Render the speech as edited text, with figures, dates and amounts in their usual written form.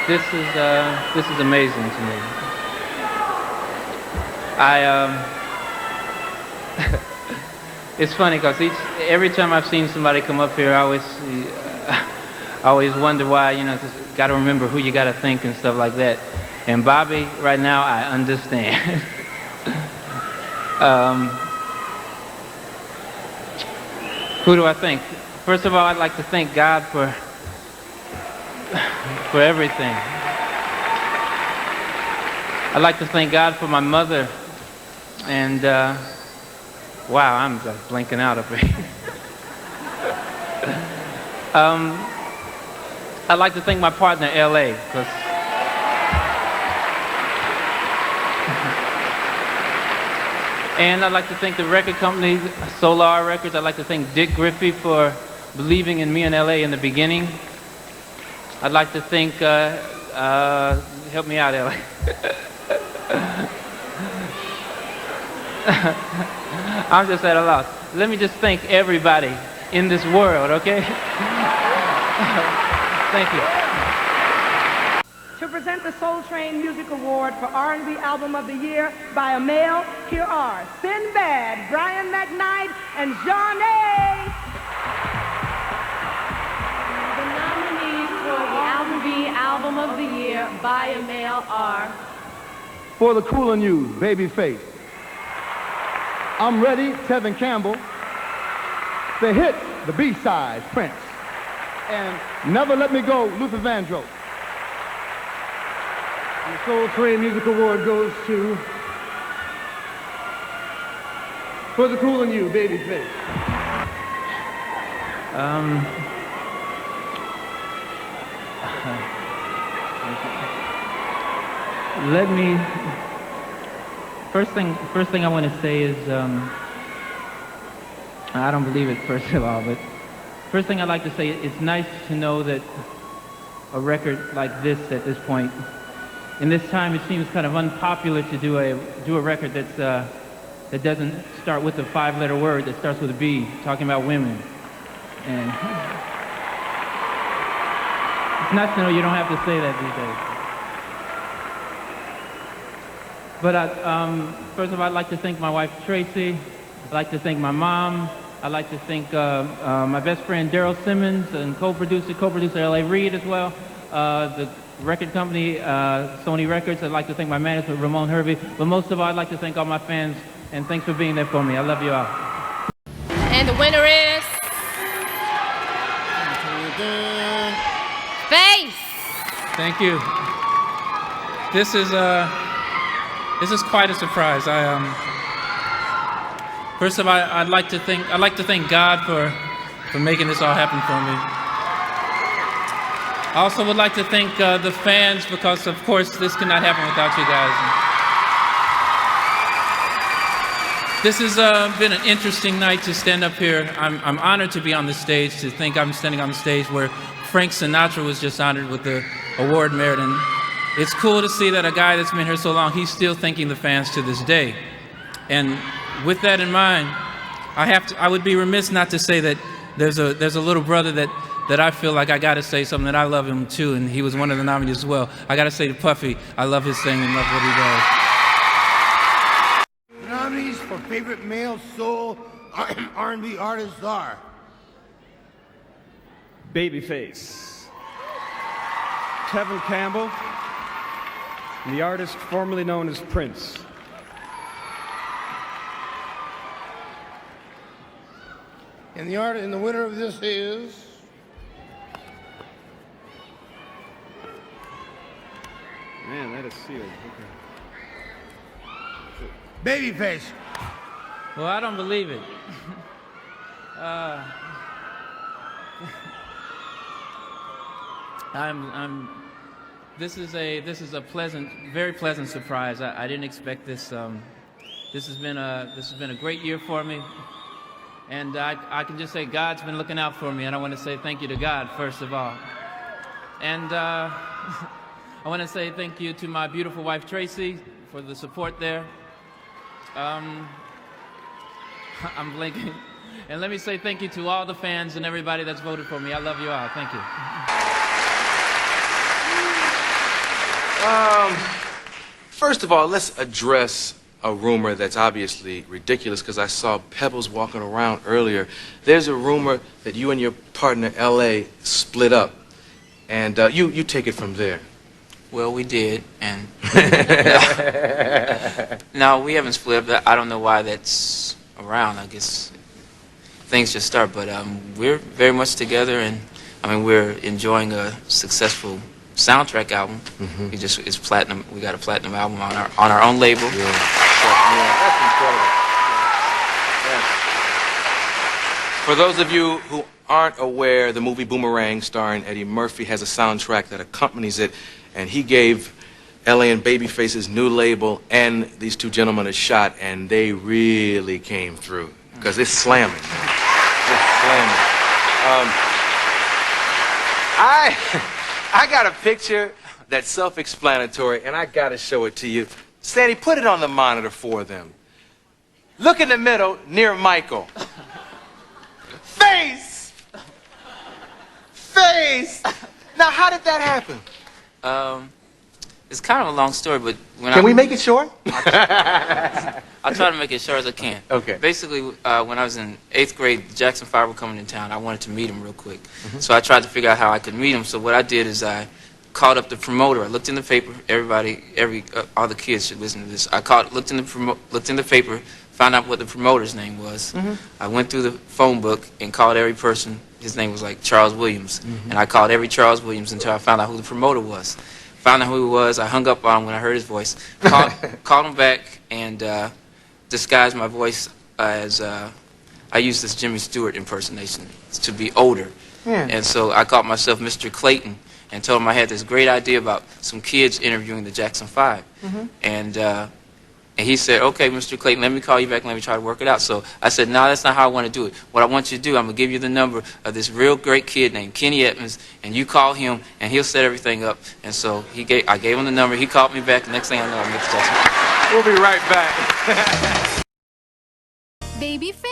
This is amazing to me. It's funny because every time I've seen somebody come up here, I always wonder why, just got to remember who you got to think and stuff like that. And Bobby, right now, I understand. Who do I think? First of all, I'd like to thank God for everything. I'd like to thank God for my mother, and wow, I'm just blinking out up here. I'd like to thank my partner, L.A., because and I'd like to thank the record company, Solar Records. I'd like to thank Dick Griffey for believing in me and L.A. in the beginning. I'd like to thank, help me out, L.A. I'm just at a loss. Let me just thank everybody in this world, okay? Thank you. To present the Soul Train Music Award for R&B Album of the Year by a male, here are Sinbad, Brian McKnight, and John A. The nominees for the R&B Album of the Year by a male are... For the Cool and You, Babyface. I'm Ready, Tevin Campbell. The Hit, the B-Side, Prince. And Never Let Me Go, Luther Vandross. The Soul Train Music Award goes to For the Cool and You, Babyface. Let me. First thing I want to say is I don't believe it, first of all, but first thing I'd like to say, it's nice to know that a record like this at this point, in this time, it seems kind of unpopular to do a record that doesn't start with a 5-letter word, that starts with a B, talking about women. And it's nice to know you don't have to say that these days. But first of all, I'd like to thank my wife, Tracy. I'd like to thank my mom. I'd like to thank my best friend, Daryl Simmons, and co-producer L.A. Reid as well. The record company, Sony Records. I'd like to thank my manager, Ramon Hervey. But most of all, I'd like to thank all my fans, and thanks for being there for me. I love you all. And the winner is... Face! Thank you. This is quite a surprise. First of all, I'd like to thank God for making this all happen for me. I also would like to thank the fans, because of course this could not happen without you guys. This has been an interesting night to stand up here. I'm honored to be on the stage, to think I'm standing on the stage where Frank Sinatra was just honored with the award merit. And it's cool to see that a guy that's been here so long, he's still thanking the fans to this day. And with that in mind, I would be remiss not to say that there's a little brother that I feel like I gotta say something, that I love him too, and he was one of the nominees as well. I gotta say to Puffy, I love his singing and love what he does. The nominees for favorite male soul R&B artists are Babyface, Tevin Campbell, and the artist formerly known as Prince. and the winner of this is Man, that is sealed. Okay. Babyface. Well, I don't believe it. This is a very pleasant surprise. I didn't expect this. This has been a great year for me, and I can just say God's been looking out for me, and I want to say thank you to God first of all, and I want to say thank you to my beautiful wife Tracy for the support there. I'm blinking. And let me say thank you to all the fans and everybody that's voted for me. I love you all. Thank you. First of all, let's address a rumor that's obviously ridiculous because I saw Pebbles walking around earlier. There's a rumor that you and your partner, L.A., split up. And you take it from there. Well, we did, and no, we haven't split up. I don't know why that's around. I guess things just start, but we're very much together, and I mean we're enjoying a successful soundtrack album. It's platinum. We got a platinum album on our own label. Yeah. That's incredible. Yes. For those of you who aren't aware, the movie Boomerang, starring Eddie Murphy, has a soundtrack that accompanies it, and he gave L.A. and Babyface's new label and these two gentlemen a shot, and they really came through because it's slamming. It's slamming. I got a picture that's self-explanatory, and I got to show it to you. Sandy, put it on the monitor for them. Look in the middle, near Michael. Face! Face! Now, how did that happen? It's kind of a long story, but Can we make it short? I'll try to make it as short as I can. Okay. Basically, when I was in 8th grade, the Jackson 5 were coming to town. I wanted to meet them real quick. So I tried to figure out how I could meet them. So what I did is I called up the promoter. I looked in the paper. All the kids should listen to this. Looked in the paper, found out what the promoter's name was. I went through the phone book and called every person. His name was like Charles Williams. And I called every Charles Williams until I found out who the promoter was. Found out who he was. I hung up on him when I heard his voice. Called him back and disguised my voice as I used this Jimmy Stewart impersonation to be older. Yeah. And so I called myself Mr. Clayton and told him I had this great idea about some kids interviewing the Jackson 5. And he said, okay, Mr. Clayton, let me call you back and let me try to work it out. So I said, no, that's not how I want to do it. What I want you to do, I'm going to give you the number of this real great kid named Kenny Edmonds, and you call him, and he'll set everything up. And so I gave him the number. He called me back. The next thing I know, I met the Jackson 5. We'll be right back. Babyface.